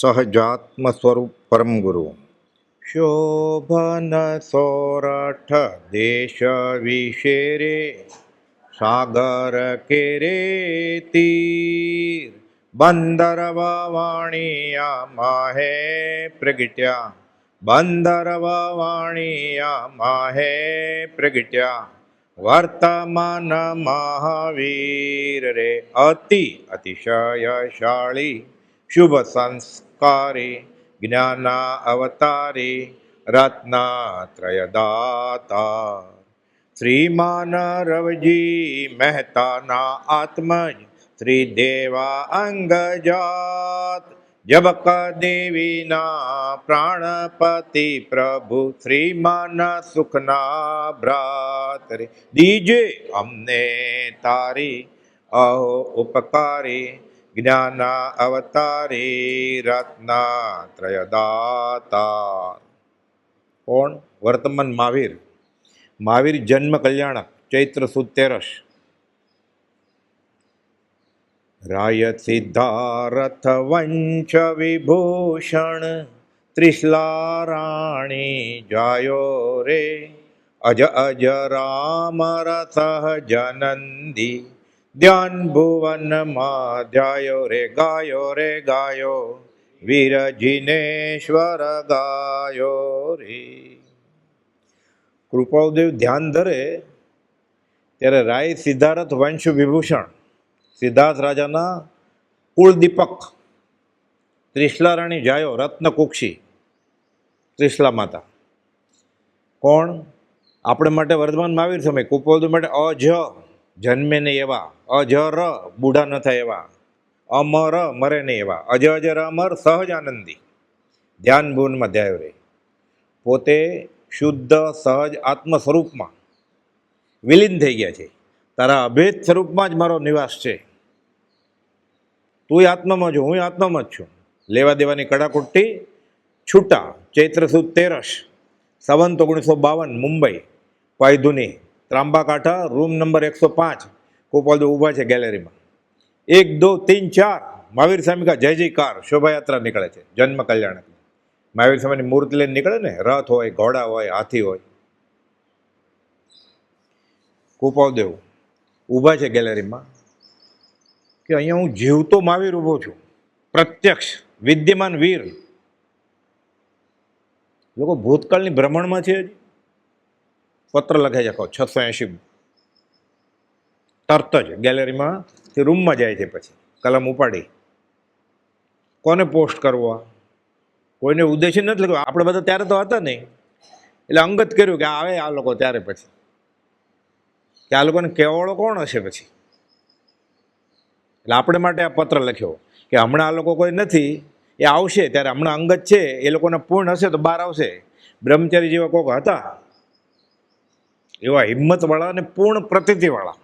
સહજાત્મ સ્વરૂપ પરમ ગુરુ શોભન સોરઠ દેશ વિશેરે સાગર કેરે તીર બંદર વાણિયા માહે પ્રગટ્યા બંદર વાણિયા માહે પ્રગટ્યા વર્તમાન મહાવીર રે અતિશયશાળી શુભ સંસ્કારી જ્ઞાન અવતારી રત્નાત્રયદાતા શ્રીમાન રવજી મહેતાના આત્મજ શ્રી દેવા અંગજાત જબક દેવીના પ્રાણપતિ પ્રભુ શ્રીમાન સુખના ભ્રાત રે દીજે અમને તારી અહો ઉપકારી જ્ઞાન અવતારી રત્નાત્રયદાતા. કોણ? વર્તમાન મહાવીર. મહાવીર જન્મ કલ્યાણક, ચૈત્ર સુદ 13. રાય સિદ્ધારથ વંશ વિભૂષણ ત્રિશલા રાણી જાયો રે અજ અજ રામ રથ જનંદી ધ્યાન ભુવનમાં ધ્યાયો રે ગાયો વીર જિનેશ્વર ગાયો રે. કૃપાળદેવ ધ્યાન ધરે ત્યારે રાય સિદ્ધાર્થ વંશ વિભૂષણ, સિદ્ધાર્થ રાજાના કુળદીપક, ત્રિશલા રાણી જાયો રત્નકુક્ષી, ત્રિશલા માતા. કોણ? આપણે માટે વર્તમાન મહાવીર સમય, કૃપાળદેવ માટે અજ જન્મે નહીં એવા, અજર બુઢા ન થાય એવા, અમર મરે નહીં એવા, અજ અજર અમર સહજ આનંદી ધ્યાન ભુવનમાં ધ્યાયો રે. પોતે શુદ્ધ સહજ આત્મ સ્વરૂપમાં વિલીન થઈ ગયા છે. તારા અભેદ સ્વરૂપમાં જ મારો નિવાસ છે. તું આત્મામાં છું, હું આત્મામાં જ છું. લેવા દેવાની કડાકુટ્ટી છૂટા. ચૈત્ર સુદ 13, સંવત 1952, મુંબઈ, પાયધુની, ત્રાંબા કાંઠા, રૂમ નંબર 105. ગોપાલદેવ ઊભા છે ગેલેરીમાં. 1 2 3 4 મહાવીર સ્વામી કા જય જયકાર શોભાયાત્રા નીકળે છે. જન્મ કલ્યાણક મહાવીર સ્વામીની મૂર્તિ લઈને નીકળે ને, રથ હોય, ઘોડા હોય, હાથી હોય. ગોપાલદેવ ઊભા છે ગેલેરીમાં કે અહીંયા હું જીવતો મહાવીર ઊભો છું, પ્રત્યક્ષ વિદ્યમાન વીર. લોકો ભૂતકાળની ભ્રમણમાં છે. હજી પત્ર લખે છે 680. તરત જ ગેલેરીમાં રૂમમાં જાય છે. પછી કલમ ઉપાડી કોને પોસ્ટ કરવો, કોઈને ઉદ્દેશ્ય નથી લખ્યો. આપણે બધા ત્યારે તો હતા નહીં, એટલે અંગત કર્યું કે આવે આ લોકો ત્યારે. પછી કે આ લોકોને કહેવાળો કોણ હશે પછી, એટલે આપણે માટે આ પત્ર લખ્યો કે હમણાં આ લોકો કોઈ નથી, એ આવશે ત્યારે. હમણાં અંગત છે, એ લોકોને પૂર્ણ હશે તો બહાર આવશે. બ્રહ્મચારી જેવા કોક હતા, એવા હિંમતવાળા અને પૂર્ણ પ્રતીતિવાળા,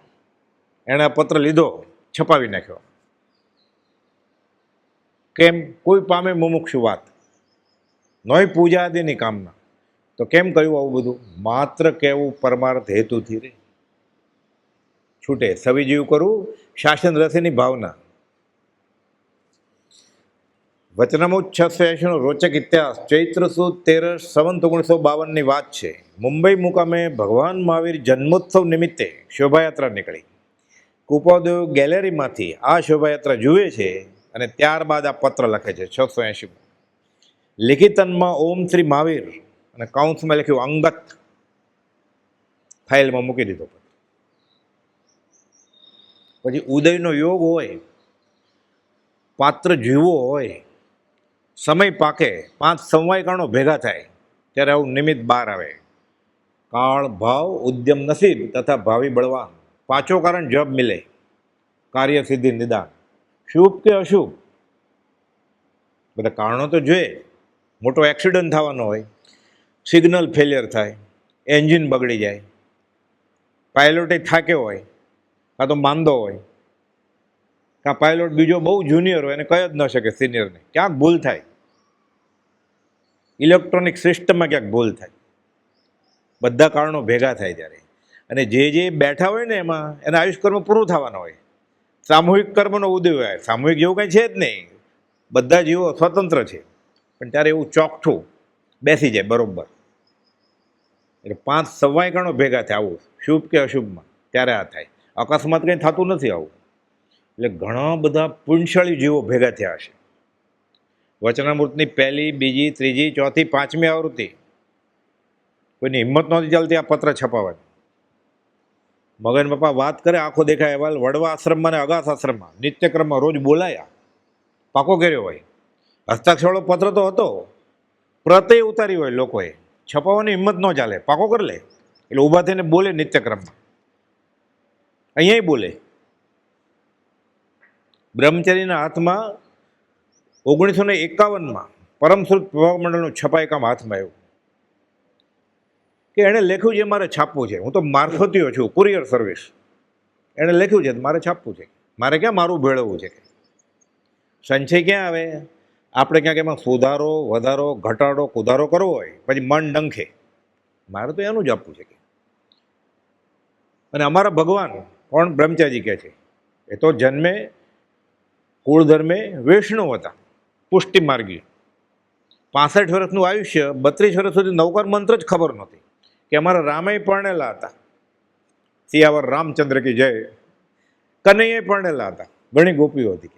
એણે આ પત્ર લીધો, છપાવી નાખ્યો. કેમ? કોઈ પામે મુમુક્ષુ વાત, નોય પૂજા આદિની કામના. તો કેમ કહ્યું આવું બધું? માત્ર કહેવું પરમાર્થ હેતુથી રે. છૂટે સવી જીવ કરું શાસન રસેની ભાવના. વચનામૃત 680 રોચક ઇતિહાસ. ચૈત્ર સુદ 13, સંવત 1952ની વાત છે. મુંબઈ મુકામે ભગવાન મહાવીર જન્મોત્સવ નિમિત્તે શોભાયાત્રા નીકળી. કૃપાળદેવ ગેલેરીમાંથી આ શોભાયાત્રા જુએ છે અને ત્યારબાદ આ પત્ર લખે છે 680. લિખિતનમાં ઓમ શ્રી મહાવીર અને કાઉન્સમાં લખ્યું અંગત. ફાઇલમાં મૂકી દીધો. પછી ઉદયનો યોગ હોય, પાત્ર જીવો હોય, સમય પાકે, 5 સમયકાળો ભેગા થાય ત્યારે આવું નિમિત્ત બહાર આવે. કાળ ભાવ ઉદ્યમ નસીબ તથા ભાવિ બળવાન, 5 કારણ જબ મિલે, કાર્ય સિદ્ધિ નિદાન. શુભ કે અશુભ, બધા કારણો તો જોઈએ. મોટો એક્સિડન્ટ થવાનો હોય, સિગ્નલ ફેલિયર થાય, એન્જિન બગડી જાય, પાયલોટે થાક્યો હોય, કાં તો માંદો હોય, કાં પાયલોટ બીજો બહુ જુનિયર હોય એને કહી જ ન શકે સિનિયરને, ક્યાંક ભૂલ થાય. ઇલેક્ટ્રોનિક સિસ્ટમમાં ક્યાંક ભૂલ થાય. બધા કારણો ભેગા થાય ત્યારે. અને જે બેઠા હોય ને એમાં એના આયુષ્કર્મ પૂરું થવાના હોય. સામૂહિક કર્મનો ઉદય હોય. સામૂહિક જેવું કંઈ છે જ નહીં. બધા જીવો સ્વતંત્ર છે, પણ ત્યારે એવું ચોકઠું બેસી જાય બરોબર. એટલે 5 સમવાયકરણો ભેગા થાય આવું શુભ કે અશુભમાં, ત્યારે આ થાય. અકસ્માત કંઈ થતું નથી આવું. એટલે ઘણા બધા પુણ્યશાળી જીવો ભેગા થયા હશે. વચનામૃતની 1લી, 2જી, 3જી, 4થી, 5મી આવૃત્તિ કોઈની હિંમત નહોતી ચાલતી આ પત્ર છપાવવાની. મગન પપ્પા વાત કરે, આંખો દેખાય અહેવાલ વડવા આશ્રમમાં અને અગાસ આશ્રમમાં નિત્યક્રમમાં રોજ બોલાયા, પાકો કર્યો હોય. હસ્તાક્ષરવાળો પત્ર તો હતો, પ્રતે ઉતારી હોય લોકોએ, છપાવવાની હિંમત ન ચાલે, પાકો કરી લે. એટલે ઊભા થઈને બોલે નિત્યક્રમમાં, અહીંયા બોલે. બ્રહ્મચારીના હાથમાં 1951માં પરમશ્રુત પ્રભાવ મંડળનું છપાયકામ હાથમાં આવ્યું કે એણે લખ્યું છે મારે છાપવું છે, હું તો મારફતીયો છું, કુરિયર સર્વિસ. એણે લખ્યું છે મારે છાપવું છે, મારે ક્યાં મારું ભેળવવું છે. સંચય ક્યાં આવે? આપણે ક્યાંક એમાં સુધારો, વધારો, ઘટાડો, કુધારો કરવો હોય પછી મન ડંખે, મારે તો એનું જ આપવું છે. અને અમારા ભગવાન કોણ? બ્રહ્મચારી કહે છે, એ તો જન્મે કુળ ધર્મે વૈષ્ણવ હતા, પુષ્ટિ માર્ગી. 65 વર્ષનું આયુષ્ય, 32 વર્ષ સુધી નવકાર મંત્ર જ ખબર નહોતી કે અમારા રામે પરણેલા હતા. સિયાવર રામચંદ્ર કી જય. કનૈયા પરણેલા હતા, ઘણી ગોપીઓ હતી.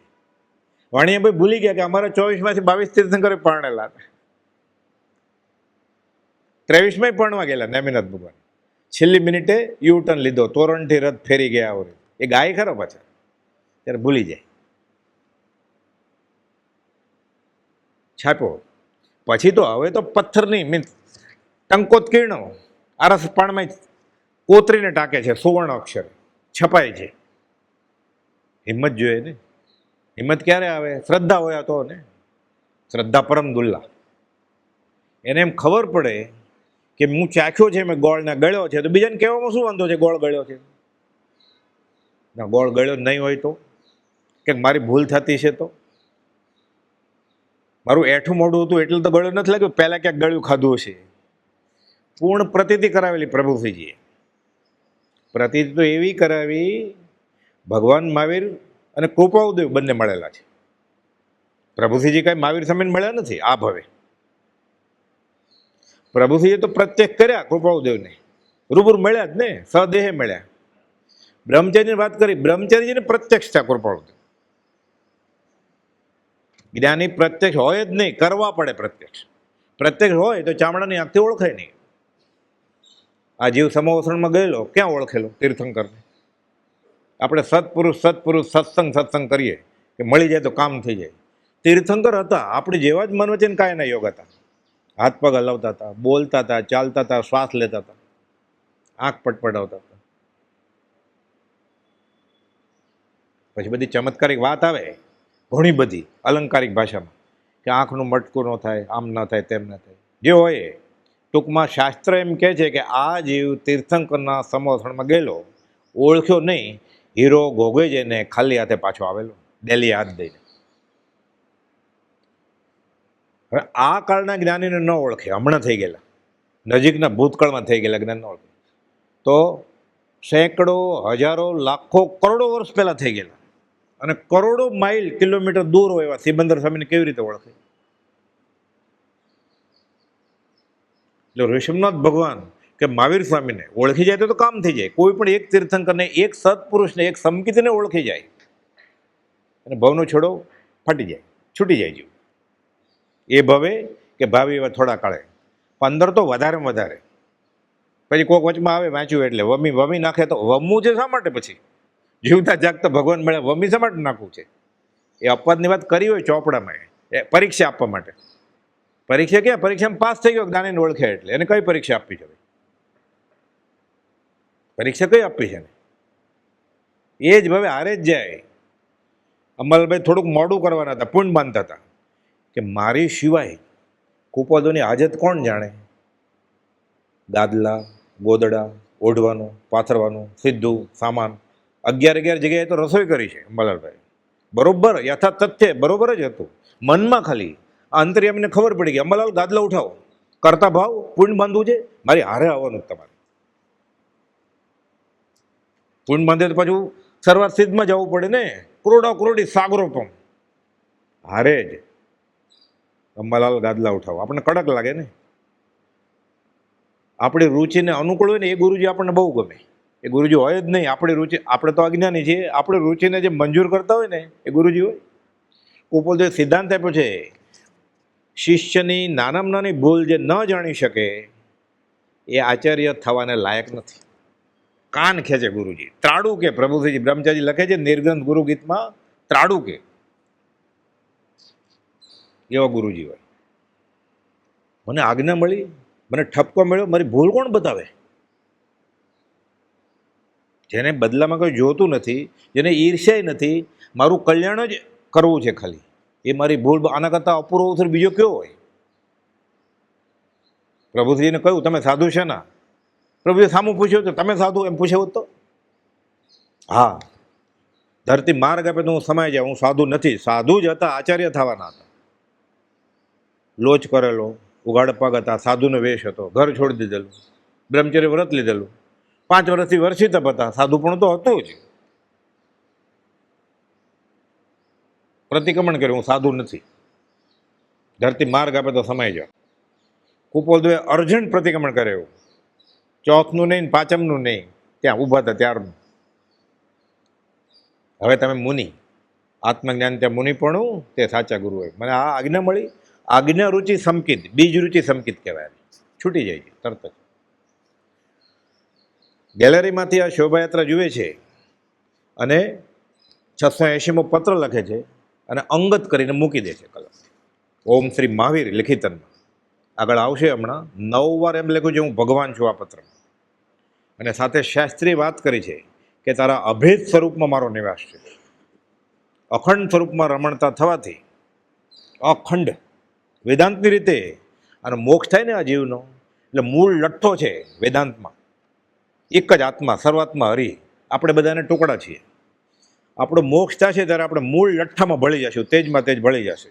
વાણિયાભાઈ ભૂલી ગયા કે અમારા 24માંથી 22 તીર્થંકરે પરણેલા હતા. 23માં પરણવા ગયેલા નેમિનાથ ભગવાન. છેલ્લી મિનિટે યુ ટર્ન લીધો, તોરણથી રથ ફેરી ગયા હોય. એ ગાય ખરો પાછા, ત્યારે ભૂલી જાય. છાપ્યો પછી તો હવે તો પથ્થરની મીન્સ ટંકોત કિરણો આરસ પાણમાં કોતરીને ટાંકે છે, સુવર્ણ અક્ષર છપાય છે. હિંમત જોઈએ ને. હિંમત ક્યારે આવે? શ્રદ્ધા હોય તો ને. શ્રદ્ધા પરમ દુલ્લા. એને એમ ખબર પડે કે હું ચાખ્યો છે, મેં ગોળને ગળ્યો છે, તો બીજાને કહેવામાં શું વાંધો છે ગોળ ગળ્યો છે? ના, ગોળ ગળ્યો નહીં હોય તો કે મારી ભૂલ થતી છે, તો મારું એઠું મોઢું હતું એટલે તો ગળ્યો નથી લાગ્યો, પહેલાં ક્યાંક ગળ્યું ખાધું હશે. પૂર્ણ પ્રતીતિ કરાવેલી પ્રભુશ્રીજીએ. પ્રતીતિ તો એવી કરાવી, ભગવાન મહાવીર અને કૃપાઉદેવ બંને મળેલા છે. પ્રભુશ્રીજી કાંઈ મહાવીર સમયને મળ્યા નથી આ ભવે. પ્રભુશ્રીએ તો પ્રત્યક્ષ કર્યા કૃપાઉદેવને, રૂબરૂ મળ્યા જ ને, સદેહે મળ્યા. બ્રહ્મચારીની વાત કરી, બ્રહ્મચારીજીને પ્રત્યક્ષ છે કૃપાઉદેવ. જ્ઞાની પ્રત્યક્ષ હોય જ નહીં, કરવા પડે પ્રત્યક્ષ. પ્રત્યક્ષ હોય તો ચામડાની આંખથી ઓળખાય નહીં. આ જીવ સમોવસણમાં ગયેલો ક્યાં ઓળખેલો? તીર્થંકરને. આપણે સત્પુરુષ સત્સંગ કરીએ કે મળી જાય તો કામ થઈ જાય. તીર્થંકર હતા, આપણે જેવા જ મન વચન કાયના યોગ હતા. હાથ પગ હલાવતા હતા, બોલતા હતા, ચાલતા હતા, શ્વાસ લેતા હતા, આંખ પટપટાવતા હતા. પછી બધી ચમત્કારિક વાત આવે, ઘણી બધી અલંકારિક ભાષામાં, કે આંખનું મટકું ન થાય, આમ ન થાય, તેમ ન થાય. જે હોય ટૂંકમાં શાસ્ત્ર એમ કહે છે કે આ જીવ તીર્થંકરના સમોસણમાં ગયેલો, ઓળખ્યો નહીં, હીરો ગોગોઈ જઈને ખાલી હાથે પાછો આવેલો, ડેલી હાથ દઈને. હવે આ કાળના જ્ઞાનીને ન ઓળખે, હમણાં થઈ ગયેલા, નજીકના ભૂતકાળમાં થઈ ગયેલા જ્ઞાન ન ઓળખે, તો સેંકડો, હજારો, લાખો, કરોડો વર્ષ પહેલાં થઈ ગયેલા અને કરોડો માઇલ કિલોમીટર દૂર હોય એવા સિબંદર સ્વામીને કેવી રીતે ઓળખે? એટલે ઋષભનાથ ભગવાન કે મહાવીર સ્વામીને ઓળખી જાય તો કામ થઈ જાય. કોઈ પણ એક તીર્થંકરને, એક સત્પુરુષને, એક સમકિતને ઓળખી જાય અને ભવનો છોડો ફાટી જાય, છૂટી જાય જીવ. એ ભવે કે ભાવિ એવા થોડા કાળે, 15 તો વધારેમાં વધારે. પછી કોક વચમાં આવે વાંચ્યું એટલે વમી નાખે, તો વમવું છે શા માટે? પછી જીવતા જાગતા ભગવાન મળ્યા, વમી શા માટે નાખવું છે? એ અપવાદની વાત કરી હોય ચોપડામાં, એ પરીક્ષા આપવા માટે. પરીક્ષા ક્યાં? પરીક્ષામાં પાસ થઈ ગયો જ્ઞાનીને ઓળખે એટલે. એને કઈ પરીક્ષા આપવી છે? પરીક્ષા કઈ આપવી છે ને? એ જ હવે હારે જ જાય. અમલભાઈ થોડુંક મોડું કરવાના હતા, પુણ્ય બાંધતા હતા કે મારી સિવાય કુપોદોની હાજત કોણ જાણે? ગાદલા, ગોદડા, ઓઢવાનું, પાથરવાનું, સીધું સામાન 11 જગ્યાએ તો રસોઈ કરી છે અંબાલાલભાઈ. બરોબર, યથાર્થ તથ્ય બરોબર જ હતું. મનમાં ખાલી અંતર્યામીને ખબર પડી ગઈ, અંબાલાલ ગાદલા ઉઠાવો, કરતા ભાવ પુણ્ય બાંધવું છે, મારી હારે આવવાનું તમારે. પુણ્ય બાંધે તો પાછું શરૂઆત સિદ્ધમાં જવું પડે ને, કરોડા કરોડી સાગરો પણ. હારે જ અંબાલાલ ગાદલા ઉઠાવો, આપણને કડક લાગે ને. આપણી રુચિને અનુકૂળ હોય ને એ ગુરુજી આપણને બહુ ગમે. એ ગુરુજી હોય જ નહીં આપણી રુચિ, આપણે તો અજ્ઞાની છીએ, આપણી રુચિને જે મંજૂર કરતા હોય ને એ ગુરુજી હોય. કુપોલદેવ સિદ્ધાંત આપ્યો છે, શિષ્યની નાનામાં નાની ભૂલ જે ન જાણી શકે એ આચાર્ય થવાને લાયક નથી. કાન ખેંચે ગુરુજી, ત્રાડું કે પ્રભુજી બ્રહ્મચારી લખે છે નિર્ગ્રંથ ગુરુ ગીતમાં, ત્રાડું કે એવા ગુરુજી હોય. મને આજ્ઞા મળી, મને ઠપકો મળ્યો, મારી ભૂલ કોણ બતાવે? જેને બદલામાં કોઈ જોતું નથી, જેને ઈર્ષ્યા નથી, મારું કલ્યાણ જ કરવું છે ખાલી, એ મારી ભૂલ આના કરતાં અપૂર્વ અવસર બીજો કયો હોય? પ્રભુજીને કહ્યું તમે સાધુ છે ના? પ્રભુએ સામું પૂછ્યું તો તમે સાધુ એમ પૂછ્યું તો હા, ધરતી માર્ગ આપે તો હું સમાઈ જાઉં, હું સાધુ નથી. સાધુ જ હતા, આચાર્ય થવાના હતા. લોચ કરેલો, ઉઘાડ પગ હતા, સાધુનો વેશ હતો, ઘર છોડી દીધેલું, બ્રહ્મચર્ય વ્રત લીધેલું, 5 વર્ષથી વર્ષિત હતા, સાધુ પણ તો હતું જ. પ્રતિક્રમણ કર્યું હું સાધુ નથી, ધરતી માર્ગ આપે તો સમાઈ જાઓ. કુપોલદેવે અર્જન્ટ પ્રતિક્રમણ કરે એવું, ચોથનું નહીં, પાંચમનું નહીં, ત્યાં ઊભા હતા ત્યારનું. હવે તમે મુનિ, આત્મજ્ઞાન ત્યાં મુનિપણું તે સાચા ગુરુ હોય. મને આ આજ્ઞા મળી, આજ્ઞા રુચિ સંકિત, બીજ રુચિ સંકિત કહેવાય, છૂટી જાય છે તરત જ. ગેલેરીમાંથી આ શોભાયાત્રા જુએ છે અને 680મો પત્ર લખે છે અને અંગત કરીને મૂકી દે છે કલમ. ઓમ શ્રી મહાવીર લિખિતનમાં આગળ આવશે હમણાં 9 વાર એમ લખ્યું છે હું ભગવાન છું આ પત્રમાં. અને સાથે શાસ્ત્રી વાત કરી છે કે તારા અભેદ સ્વરૂપમાં મારો નિવાસ છે. અખંડ સ્વરૂપમાં રમણતા થવાથી અખંડ વેદાંતની રીતે અને મોક્ષ થાય ને આ જીવનો, એટલે મૂળ લઠ્ઠો છે વેદાંતમાં એક જ આત્મા, સર્વાત્મા હરિ. આપણે બધાને ટુકડા છીએ. આપણો મોક્ષ થશે ત્યારે આપણે મૂળ લઠ્ઠામાં ભળી જશું, તેજમાં તેજ ભળી જશે.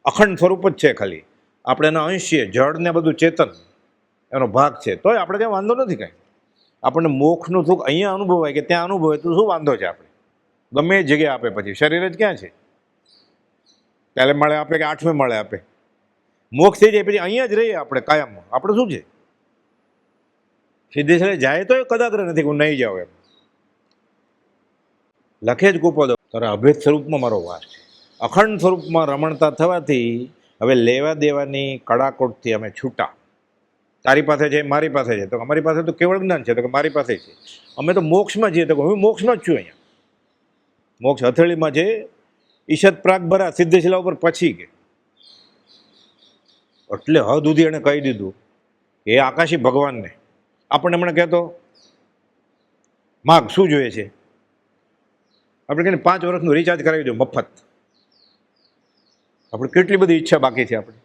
અખંડ સ્વરૂપ જ છે ખાલી, આપણે એના અંશ છીએ, જળ ને બધું ચેતન એનો ભાગ છે. તોય આપણે કંઈ વાંધો નથી કાંઈ. આપણને મોક્ષનું સુખ અહીંયા અનુભવાય કે ત્યાં અનુભવાય તો શું વાંધો છે? આપણે ગમે એ જગ્યાએ આપે, પછી શરીર જ ક્યાં છે? પહેલે માળે આપે કે 8મે માળે આપે? મોક્ષ થઈ જાય પછી અહીંયા જ રહીએ આપણે કાયમ. આપણે શું છે? સિદ્ધેશ્વર જાય તો એ કદાગ્ર નથી હું નહીં જાઉં એમ લખે જ કુપોલદેવ. તારા અભેદ સ્વરૂપમાં મારો વાસ છે. અખંડ સ્વરૂપમાં રમણતા થવાથી હવે લેવા દેવાની કડાકોટથી અમે છૂટા. તારી પાસે છે, મારી પાસે છે, તો અમારી પાસે તો કેવળ જ્ઞાન છે, તો કે મારી પાસે છે. અમે તો મોક્ષમાં છીએ, તો હું મોક્ષમાં જ છું. અહીંયા મોક્ષ હથેળીમાં છે. ઈશત પ્રાગ ભરા સિદ્ધેશિલા ઉપર પછી કે એટલે હદ સુધી એણે કહી દીધું એ આકાશી ભગવાનને. આપણને મને કહેતો માગ શું જોઈએ છે? આપણે કહીને 5 વર્ષનું રિચાર્જ કરાવી દો મફત. આપણે કેટલી બધી ઈચ્છા બાકી છે. આપણે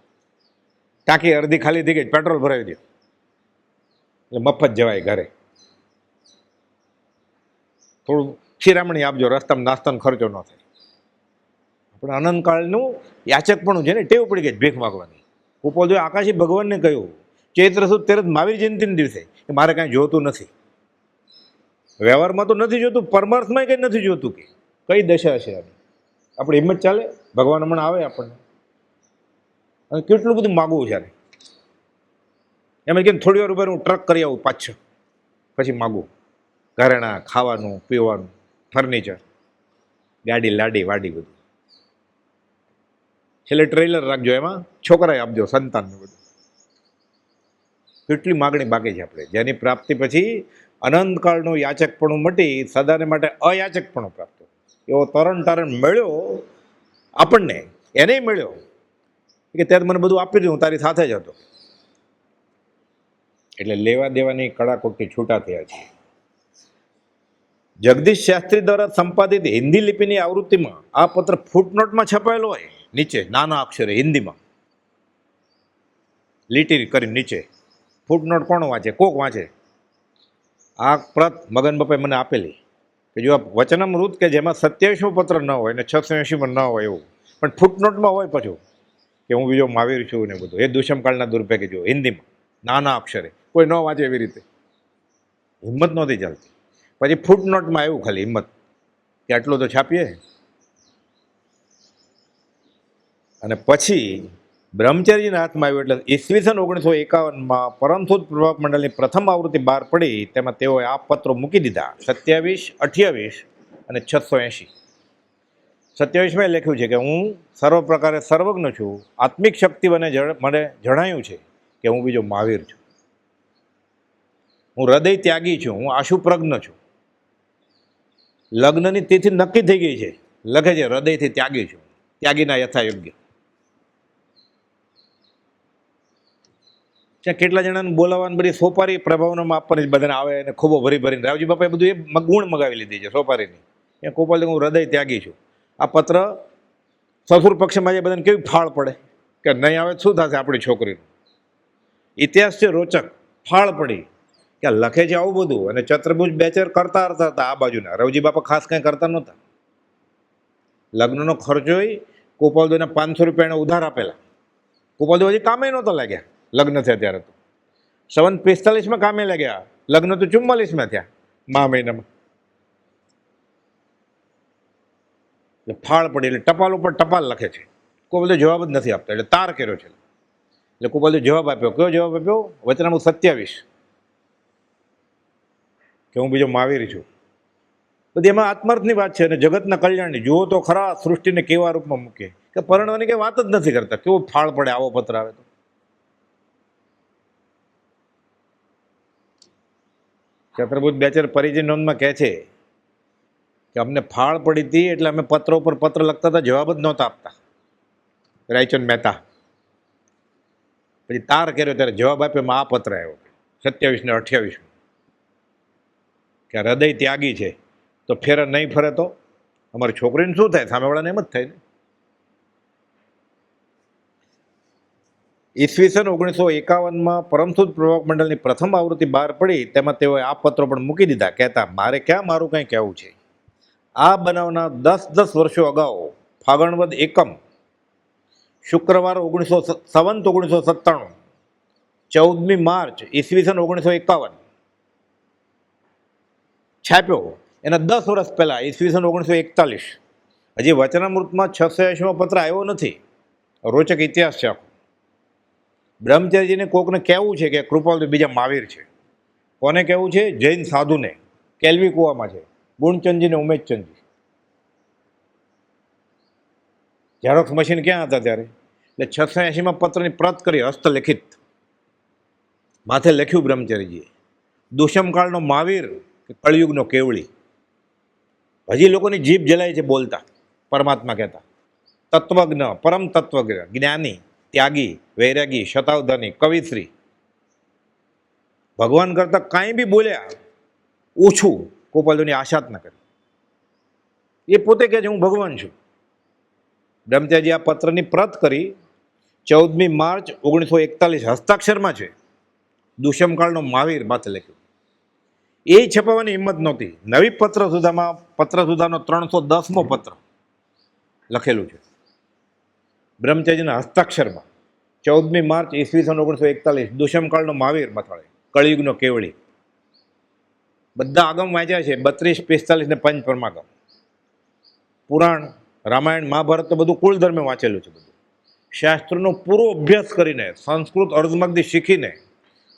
ટાંકી અડધી ખાલી થઈ ગઈ, પેટ્રોલ ભરાવી દો એટલે મફત જવાય ઘરે. થોડું શિરામણી આપજો, રસ્તામાં નાસ્તાનો ખર્ચો ન થાય. આપણે અનંતકાળનું યાચકપણું છે ને, ટેવ પડી ગઈ ભીખ માગવાની. કુપોલદેવે આકાશી ભગવાનને કહ્યું ચૈત્ર સુદ 13 મહાવીર જયંતિના દિવસે કે મારે કાંઈ જોતું નથી. વ્યવહારમાં તો નથી જોતું, પરમાર્થમાં કંઈ નથી જોતું. કે કઈ દશા છે આની? આપણી હિંમત ચાલે? ભગવાન હમણાં આવે આપણને અને કેટલું બધું માગવું છે. એમ કે થોડી વાર ઉપર હું ટ્રક કરી આવું પાછળ, પછી માગું ઘરેણા, ખાવાનું, પીવાનું, ફર્નિચર, ગાડી લાડી વાડી બધું. છેલ્લે ટ્રેલર રાખજો, એમાં છોકરાએ આપજો, સંતાનને બધું. કેટલી માગણી બાકી છે આપણે, જેની પ્રાપ્તિ પછી અનંતકાળનું યાચકપણું મટી સદાને માટે અયાચકપણું પ્રાપ્ત. એવો તરણ તારણ મળ્યો આપણને. એને મળ્યો કે ત્યારે મને બધું આપી દીધું, હું તારી સાથે જ હતો. એટલે લેવા દેવાની કડાકોટથી છૂટા થયા છે. જગદીશ શાસ્ત્રી દ્વારા સંપાદિત હિન્દી લિપિની આવૃત્તિમાં આ પત્ર ફૂટનોટમાં છપાયેલો હોય, નીચે નાના અક્ષરે હિન્દીમાં લીટી કરી નીચે. ફૂટનોટ કોણ વાંચે? કોક વાંચે. આ પ્રત મગન બાપાએ મને આપેલી કે જો આ વચનામૃત કે જેમાં 27મો પત્ર ન હોય ને 680માં ન હોય એવું, પણ ફૂટનોટમાં હોય પાછું કે હું બીજો મહાવીર છું ને બધું. એ દુષ્મકાળના દુર્ભેગે જો હિન્દીમાં નાના અક્ષરે, કોઈ ન વાંચે એવી રીતે. હિંમત નહોતી ચાલતી. પછી ફૂટનોટમાં આવ્યું ખાલી હિંમત કે આટલું તો છાપીએ. અને પછી બ્રહ્મચર્યજીના હાથમાં આવ્યું એટલે ઈસવીસન 1951 પરમસુદ પ્રભાવ મંડળની પ્રથમ આવૃત્તિ બહાર પડી. તેમાં તેઓએ આ પત્રો મૂકી દીધા 27, 28 અને 680. 27માં લખ્યું છે કે હું સર્વ પ્રકારે સર્વજ્ઞ છું. આત્મિક શક્તિ મને જણાયું છે કે હું બીજો મહાવીર છું. હું હૃદય ત્યાગી છું. હું આશુપ્રજ્ઞ છું. લગ્નની તિથિ નક્કી થઈ ગઈ છે. લખે છે હૃદયથી ત્યાગી છું. ત્યાગીના યથાયોગ્ય. ત્યાં કેટલા જણાને બોલાવવાની બધી સોપારી પ્રભાવનામાં આપવાની બધાને આવે અને ખૂબો ભરી ભરીને રાવજી બાપાએ બધું એ ગુણ મગાવી લીધી છે સોપારીની. એ ગોપાલ હું હૃદય ત્યાગી છું. આ પત્ર સસુર પક્ષમાં જે બધાને કેવી ફાળ પડે કે નહીં આવે શું થશે આપણી છોકરીનું. ઇતિહાસ છે રોચક. ફાળ પડી કે લખે છે આવું બધું અને ચતુર્ભુજ બેચર કરતા હતા આ બાજુના. રવજી બાપા ખાસ કંઈ કરતા નહોતા. લગ્નનો ખર્ચોય ગોપાલદેવને 500 રૂપિયા એને ઉધાર આપેલા. ગોપાલદેવ હજી કામે નહોતા લાગ્યા. લગ્ન થયા ત્યારે તો 45 કામે લાગ્યા. લગ્ન તો 44 થયા મહિનામાં. ફાળ પડી એટલે ટપાલ ઉપર ટપાલ લખે છે. ગોપાલદેવ જવાબ જ નથી આપતા એટલે તાર કર્યો છે. એટલે ગોપાલદેવ જવાબ આપ્યો. કયો જવાબ આપ્યો? વચનામૃત 27 કે હું બીજો મહાવીર છું. બધી એમાં આત્માર્થની વાત છે અને જગતના કલ્યાણની. જુઓ તો ખરા સૃષ્ટિને કેવા રૂપમાં મૂકે કે પરણવાની કંઈ વાત જ નથી કરતા. કેવો ફાળ પડે આવો પત્ર આવે તો. ચતુર્ભુજ બેચર પરિચય નોંધમાં કહે છે કે અમને ફાળ પડી હતી એટલે અમે પત્ર ઉપર પત્ર લખતા હતા, જવાબ જ નહોતા આપતા. રાયચંદ મહેતા પછી તાર કર્યો ત્યારે જવાબ આપ્યો. આ પત્ર આવ્યો 27 ને 28 કે હૃદય ત્યાગી છે તો ફેર નહીં ફરે તો અમારી છોકરીને શું થાય? સામેવાળાને એમ જ થાય ને. ઈસવીસન 1951 પરમસુદ પ્રભાવ મંડળની પ્રથમ આવૃત્તિ બહાર પડી. તેમાં તેઓએ આ પત્રો પણ મૂકી દીધા, કહેતા મારે ક્યાં મારું કંઈ કહેવું છે. આ બનાવના 10 વર્ષો અગાઉ ફાગણવદ એકમ શુક્રવાર 1997 14મી માર્ચ ઈસવીસન 1951 છાપ્યો. એના 10 વર્ષ પહેલા ઈસવીસન 1941. હજી વચનામૃતમાં 680મો પત્ર આવ્યો નથી. રોચક ઇતિહાસ છે આખો. બ્રહ્મચર્યજીને કોકને કહેવું છે કે કૃપાલદેવ બીજા મહાવીર છે. કોને કહેવું છે? જૈન સાધુને. કેલવી કુવામાં છે. ગુણચંદજી ને ઉમેશચંદજી. ઝેરોક્સ મશીન ક્યાં હતા ત્યારે? એટલે 680માં પત્રની પ્રત કરી હસ્તલિખિત. માથે લખ્યું બ્રહ્મચર્યજીએ, દુષ્મકાળનો મહાવીર કે કળિયુગનો કેવળી. હજી લોકોની જીભ જલાય છે બોલતા. પરમાત્મા કહેતા તત્વજ્ઞ, પરમ તત્વજ્ઞ, જ્ઞાની, ત્યાગી, વૈરાગી, શતાવધાની, કવિશ્રી. ભગવાન કરતા કાંઈ બી બોલ્યા ઓછું ગોપાલદેવની આશા જ ન કરી. એ પોતે કહે છે હું ભગવાન છું. બ્રહ્મચર્યજી આ પત્રની પ્રત કરી 14મી માર્ચ 1941 હસ્તાક્ષરમાં છે. દુષ્મકાળનો મહાવીર માથે લખ્યું. એ છપાવવાની હિંમત નહોતી. નવી પત્રસુધાનો 310મો પત્ર લખેલું છે બ્રહ્મચર્યજીના હસ્તાક્ષરમાં. 14મી માર્ચ ઈસવીસન 1941 દુષ્મકાળનો મહાવીર મથાળે, કળિયુગનો કેવળી. બધા આગમ વાંચ્યા છે 32, 45 ને પંચપરમાગમ. પુરાણ, રામાયણ, મહાભારત તો બધું કુલ ધર્મે વાંચેલું છે. બધું શાસ્ત્રનો પૂરો અભ્યાસ કરીને, સંસ્કૃત અર્ધમગ્ધી શીખીને,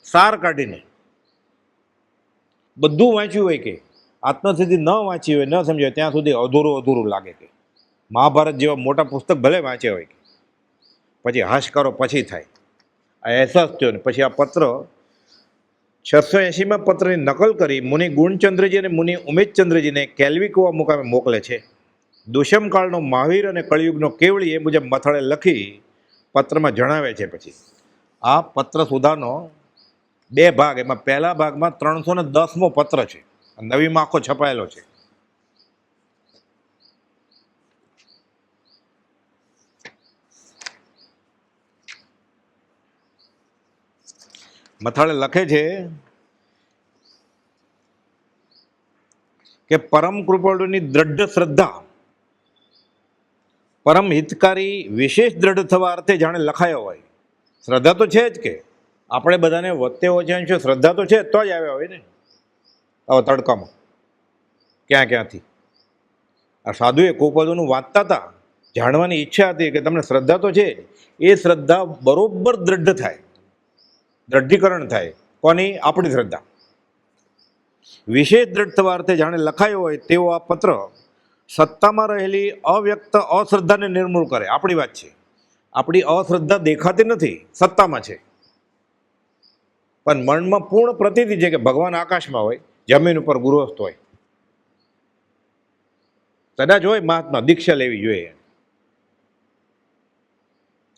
સાર કાઢીને બધું વાંચ્યું હોય કે આત્મસિદ્ધિ ન વાંચી હોય, ન સમજાય ત્યાં સુધી અધૂરું લાગે. કે મહાભારત જેવા મોટા પુસ્તક ભલે વાંચ્યા હોય કે પછી હાશ કરો પછી થાય. આ અહેસાસ થયો ને પછી આ પત્ર 680માં પત્રની નકલ કરી મુનિ ગુણચંદ્રજી અને મુનિ ઉમેશચંદ્રજીને કેલ્વિકુવા મુકામે મોકલે છે. દુષ્મકાળનો મહાવીર અને કળિયુગનો કેવળી એ મુજબ મથાળે લખી પત્રમાં જણાવે છે. પછી આ પત્ર સુધાનો 2 ભાગ. એમાં પહેલા ભાગમાં 310મો પત્ર છે. નવીમાં આખો છપાયેલો છે. મથાળે લખે છે કે પરમ કૃપાળુની દ્રઢ શ્રદ્ધા, પરમ હિતકારી, વિશેષ દ્રઢ થવા અર્થે જાણે લખાયો હોય. શ્રદ્ધા તો છે જ કે આપણે બધાને વચ્ચે ઓછાંશો શ્રદ્ધા તો છે તો જ આવ્યા હોય ને આવા તડકામાં ક્યાંથી. આ સાધુએ ગોપાલનું વાંચતા હતા જાણવાની ઈચ્છા હતી કે તમને શ્રદ્ધા તો છે, એ શ્રદ્ધા બરોબર દ્રઢ થાય, દ્રઢીકરણ થાય. કોની? આપણી શ્રદ્ધા. વિશેષ દ્રઢ થવા અર્થે જાણે લખાયો હોય તેવો આ પત્ર સત્તામાં રહેલી અવ્યક્ત અશ્રદ્ધાને નિર્મૂળ કરે. આપણી વાત છે. આપણી અશ્રદ્ધા દેખાતી નથી, સત્તામાં છે, પણ મનમાં પૂર્ણ પ્રતીતિ છે કે ભગવાન આકાશમાં હોય, જમીન ઉપર ગૃહસ્થ હોય. કદાચ હોય મહાત્મા, દીક્ષા લેવી જોઈએ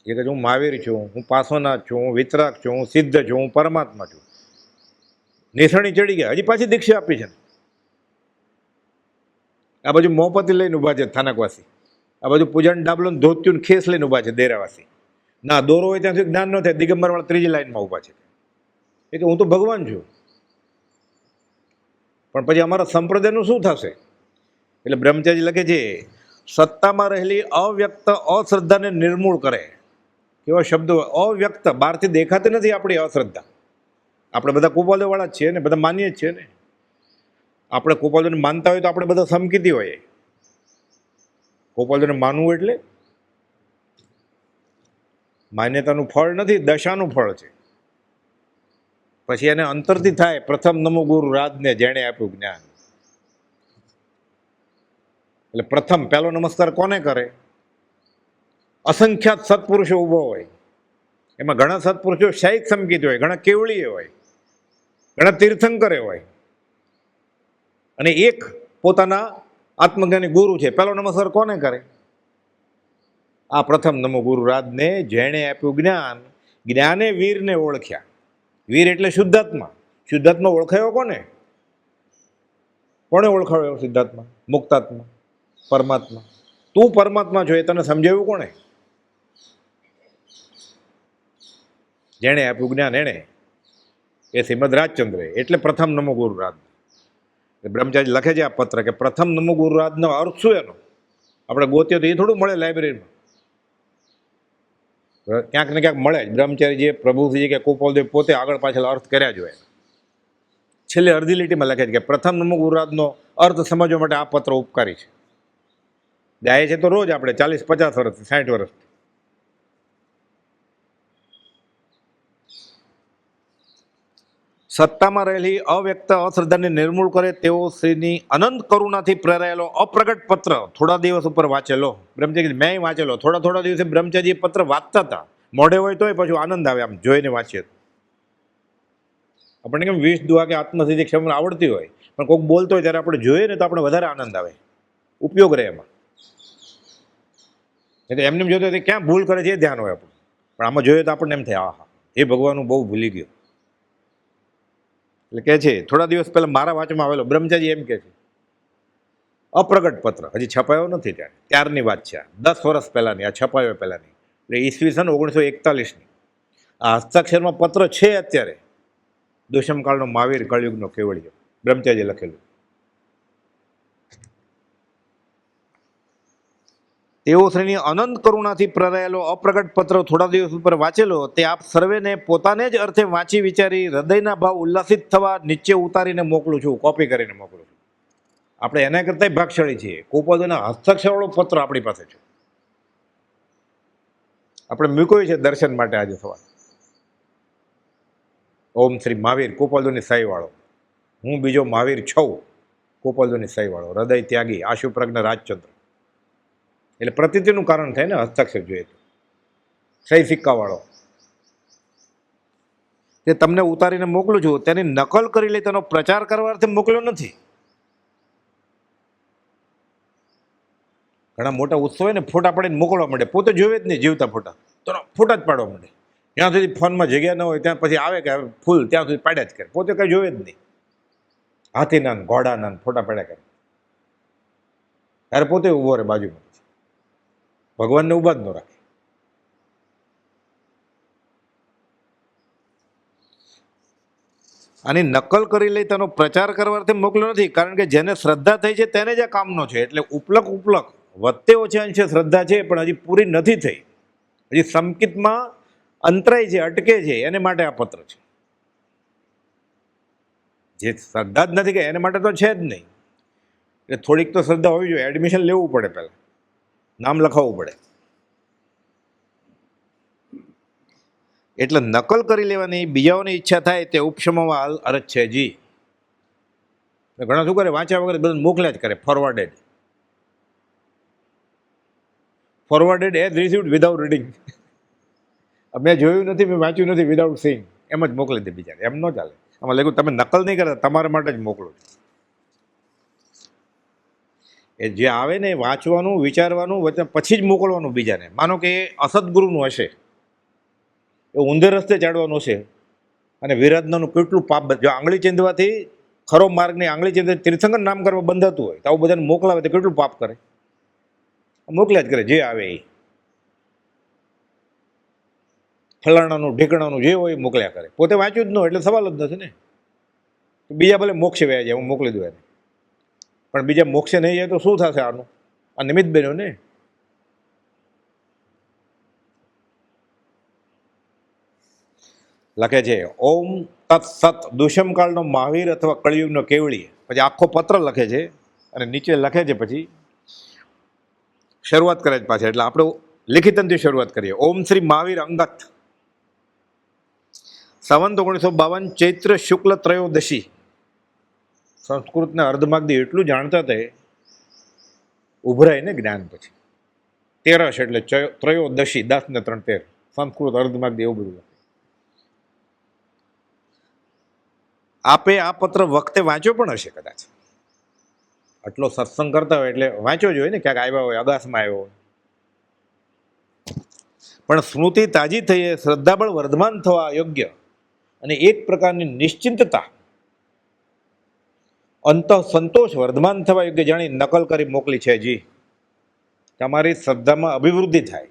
એ કે હું મહાવીર છું, હું પાર્શ્વનાથ છું, હું વિતરાગ છું, હું સિદ્ધ છું, હું પરમાત્મા છું. નિસરણી ચડી ગયા, હજી પાછી દીક્ષા આપી છે. આ બાજુ મોહપતિ લઈને ઉભા છે થાનકવાસી, આ બાજુ પૂજાન ડાબલો ધોત્યું ખેસ લઈને ઉભા છે દેરાવાસી. ના દોરો હોય ત્યાં સુધી જ્ઞાન ન થાય, દિગંબર વાળા ત્રીજી લાઈનમાં ઉભા છે એ કે હું તો ભગવાન છું. પણ પછી અમારા સંપ્રદાયનું શું થશે? એટલે બ્રહ્મચારી લખે છે, સત્તામાં રહેલી અવ્યક્ત અશ્રદ્ધાને નિર્મૂળ કરે. કેવા શબ્દો! અવ્યક્ત, બહારથી દેખાતી નથી આપણી અશ્રદ્ધા. આપણે બધા કુપાલો વાળા જ છીએ ને, બધા માનીએ જ છીએ ને. આપણે કુપાલોને માનતા હોય તો આપણે બધા સમકીતી હોઈએ. કુપાલોને માનવું એટલે માન્યતાનું ફળ નથી, દશાનું ફળ છે. પછી એને અંતરથી થાય, પ્રથમ નમો ગુરુ રાજને જેણે આપ્યું જ્ઞાન. એટલે પ્રથમ પહેલો નમસ્કાર કોને કરે? અસંખ્યાત સત્પુરુષો ઊભો હોય, એમાં ઘણા સત્પુરુષો શાહિક સમકિત હોય, ઘણા કેવળીય હોય, ઘણા તીર્થંકરે હોય, અને એક પોતાના આત્મજ્ઞાની ગુરુ છે. પહેલો નમસ્કાર કોને કરે? આ પ્રથમ નમો ગુરુ રાજને જેણે આપ્યું જ્ઞાન. જ્ઞાને વીરને ઓળખ્યા. વીર એટલે શુદ્ધાત્મા. શુદ્ધાત્મા ઓળખાયો કોને? કોણે ઓળખાયો શુદ્ધાત્મા? મુક્તાત્મા, પરમાત્મા. તું પરમાત્મા છો એ તને સમજાવ્યું કોણે? જેણે આપ્યું જ્ઞાન એણે, એ શ્રીમદ રાજચંદ્રે. એટલે પ્રથમ નમો ગુરુ રાજ. બ્રહ્મચારી લખે છે આ પત્ર કે પ્રથમ નમો ગુરુ રાજનો અર્થ શું એનો? આપણે ગોતીએ તો એ થોડું મળે લાઇબ્રેરીમાં, ક્યાંક ને ક્યાંક મળે જ. બ્રહ્મચારી પ્રભુજી કે કુપાલદેવ પોતે આગળ પાછળ અર્થ કર્યા જ હોય. છેલ્લે અડધી લીટીમાં લખે છે કે પ્રથમ નમો ગુરુ રાજનો અર્થ સમજવા માટે આ પત્ર ઉપકારી છે. જાય છે તો રોજ આપણે 40-50 વર્ષથી 60 વર્ષથી. સત્તામાં રહેલી અવ્યક્ત અશ્રદ્ધાને નિર્મૂળ કરે તેવો શ્રીની અનંત કરુણાથી પ્રેરાયેલો અપ્રગટ પત્ર થોડા દિવસ ઉપર વાંચેલો. બ્રહ્મચારી મેં વાંચેલો. થોડા દિવસે બ્રહ્મચારી પત્ર વાંચતા હતા. મોઢે હોય તોય પછી આનંદ આવે આમ જોઈને વાંચીએ. આપણને કેમ 20 દુઆ કે આત્મસિદ્ધિ ક્ષમતા આવડતી હોય, પણ કોઈક બોલતો હોય ત્યારે આપણે જોઈએ ને તો આપણે વધારે આનંદ આવે, ઉપયોગ રહે એમાં. એટલે એમને જોતો હોય ક્યાં ભૂલ કરે છે એ ધ્યાન હોય આપણું, પણ આમાં જોઈએ તો આપણને એમ થાય આહા એ ભગવાન હું બહુ ભૂલી ગયો. એટલે કહે છે થોડા દિવસ પહેલા મારા વાંચમાં આવેલો. બ્રહ્મચારી એમ કહે છે અપ્રગટ પત્ર હજી છપાયો નથી, ત્યારની વાત છે. 10 વર્ષ પહેલાની, આ છપાયો પહેલાની, એટલે ઈસવીસન 1941ની. આ હસ્તાક્ષરમાં પત્ર છે અત્યારે. દુષ્મકાળનો મહાવીર, કળયુગનો કેવળિયો, બ્રહ્મચારીએ લખેલું. તેઓ શ્રીની અનંત કરુણાથી પ્રેરાયેલો અપ્રગટ પત્ર થોડા દિવસ ઉપર વાંચેલો. તે આપ સર્વેને પોતાને જ અર્થે વાંચી વિચારી હૃદયના ભાવ ઉલ્લાસિત થવા નીચે ઉતારીને મોકલું છું, કોપી કરીને મોકલું છું. આપણે એના કરતાં ભાગશાળી છીએ. કુપાલદેવના હસ્તાક્ષરવાળો પત્ર આપણી પાસે છે. આપણે મૂક્યો છે દર્શન માટે આજે સવારે. ઓમ શ્રી મહાવીર, કુપાલદેવની સહી વાળો. હું બીજો મહાવીર છું, કુપાલદેવની સહી વાળો, હૃદય ત્યાગી, આશુપ્રજ્ઞ રાજચંદ્ર. એટલે પ્રતિતિનું કારણ થાય ને હસ્તાક્ષર જોઈએ તો. સહી સિક્કાવાળો. તે તમને ઉતારીને મોકલું છું. તેની નકલ કરી લઈ તેનો પ્રચાર કરવા અર્થે મોકલ્યો નથી. ઘણા મોટા ઉત્સવ હોય ને ફોટા પાડીને મોકલવા માંડે, પોતે જોવે જ નહીં જીવતા ફોટા, તો ફોટા જ પાડવા માંડે. જ્યાં સુધી ફોનમાં જગ્યા ન હોય ત્યાં પછી આવે કે ફૂલ ત્યાં સુધી પાડ્યા જ કરે, પોતે કંઈ જોવે જ નહીં. હાથીના ઘોડાના ફોટા પાડ્યા કરે, ત્યારે પોતે ઊભો રહે બાજુમાં. ભગવાનને ઊભા જ ન રાખે. આની નકલ કરી લઈ તેનો પ્રચાર કરવાથી મોકલ્યો નથી, કારણ કે જેને શ્રદ્ધા થઈ છે તેને જ આ કામનો છે. એટલે ઉપલક વધતે ઓછે અંશે શ્રદ્ધા છે, પણ હજી પૂરી નથી થઈ, હજી સંકિતમાં અંતરાય છે, અટકે છે. એને માટે આ પત્ર છે. જે શ્રદ્ધા જ નથી કે એને માટે તો છે જ નહીં. એટલે થોડીક તો શ્રદ્ધા હોવી જોઈએ. એડમિશન લેવું પડે પહેલાં. નામ લખાવવું પડે. એટલે નકલ કરી લેવાની બીજાઓની ઈચ્છા થાય તે ઉપશમમાં અરજ છે જી. ઘણા શું કરે, વાંચ્યા વગર બધા મોકલ્યા જ કરે. Forwarded as received without reading. મેં જોયું નથી, મેં વાંચ્યું નથી, વિધાઉટ સીઈંગ એમ જ મોકલી દે બીજા. એમ ન ચાલે. આમાં લખ્યું તમે નકલ નહીં કરતા, તમારા માટે જ મોકલો છો. એ જે આવે ને વાંચવાનું, વિચારવાનું, પછી જ મોકલવાનું બીજાને. માનો કે એ અસદગુરુનું હશે, એ ઊંધે રસ્તે ચાડવાનું હશે, અને વિરાધનાનું કેટલું પાપ. જો આંગળી ચીંધવાથી ખરો માર્ગની આંગળી ચીંધ તીર્થંકર નામ કરવા બંધાતું હોય તો આવું બધાને મોકલાવે તો કેટલું પાપ કરે. મોકલ્યા જ કરે જે આવે એ. ફલાણાનું ઢીકણાનું જે હોય એ મોકલ્યા કરે. પોતે વાંચ્યું જ ન હોય એટલે સવાલ જ નથી ને. બીજા ભલે મોક્ષે વ્યા જાય, હું મોકલી દઉં એને. પણ બીજા મોક્ષે નહીં જાય તો શું થશે આનું? આ નિમિત્ત બન્યો ને. લખે છે ઓમ તત્સત દુષ્મકાળનો મહાવીર અથવા કળિયુગનો કેવળી. પછી આખો પત્ર લખે છે અને નીચે લખે છે, પછી શરૂઆત કરે છે પાછા. એટલે આપણે લિખિતનથી શરૂઆત કરીએ. ઓમ શ્રી મહાવીર અંગત, સંવંત 1952, ચૈત્ર શુક્લ ત્રયોદશી. સંસ્કૃતના અર્ધમાગદી એટલું જાણતા હતા, ઉભરાય ને જ્ઞાન. પછી 13 એટલે ત્રયોદશી, 10 ને 3 13. સંસ્કૃત અર્ધમાગદી એવું બધું. આપે આ પત્ર વખતે વાંચ્યો પણ હશે કદાચ. આટલો સત્સંગ કરતા હોય એટલે વાંચ્યો જ હોય ને, ક્યાંક આવ્યા હોય, અગાસમાં આવ્યો હોય. પણ સ્મૃતિ તાજી થઈ, શ્રદ્ધાબળ વર્ધમાન થવા યોગ્ય અને એક પ્રકારની નિશ્ચિંતતા, અંત સંતોષ વર્ધમાન થવા યોગ્ય જાણી નકલ કરી મોકલી છે જી. તમારી શ્રદ્ધામાં અભિવૃદ્ધિ થાય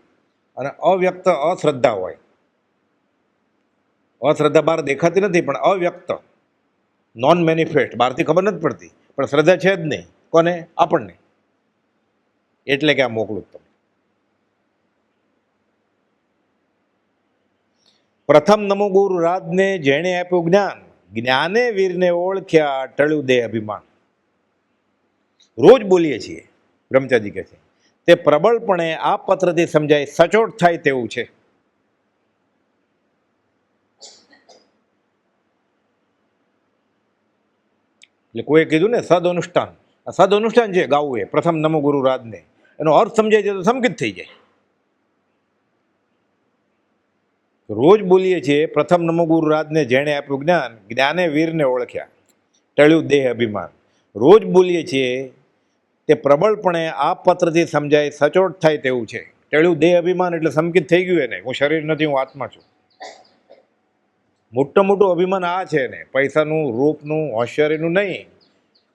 અને અવ્યક્ત અશ્રદ્ધા હોય. અશ્રદ્ધા બહાર દેખાતી નથી, પણ અવ્યક્ત, નોન મેનિફેસ્ટ, બહારથી ખબર નથી પડતી, પણ શ્રદ્ધા છે જ નહીં. કોને? આપણને. એટલે કે આ મોકલું તમને. પ્રથમ નમો ગુરુ રાજને જેણે આપ્યું જ્ઞાન, જ્ઞાને વીરને ઓળખ્યા ટળ્યું દેહ અભિમાન. રોજ બોલીએ છીએ, બ્રહ્મચારી કહે છે, તે પ્રબળપણે આ પત્રથી સમજાય સચોટ થાય તેવું છે. એટલે કોઈએ કીધું ને સદ અનુષ્ઠાન, આ સદ અનુષ્ઠાન છે ગાવું એ પ્રથમ નમો ગુરુ રાજને. એનો અર્થ સમજાય છે તો સંકિત થઈ જાય. રોજ બોલીએ છીએ પ્રથમ નમો ગુરુ રાજને જેણે આપ્યું જ્ઞાન, જ્ઞાને વીરને ઓળખ્યા ટળ્યું દેહ અભિમાન. રોજ બોલીએ છીએ તે પ્રબળપણે આ પત્રથી સમજાય સચોટ થાય તેવું છે. ટળ્યું દેહ અભિમાન એટલે સંકિત થઈ ગયું એને, હું શરીર નથી, હું આત્મા છું. મોટું મોટું અભિમાન આ છે ને, પૈસાનું, રૂપનું, હોશિયારીનું નહીં.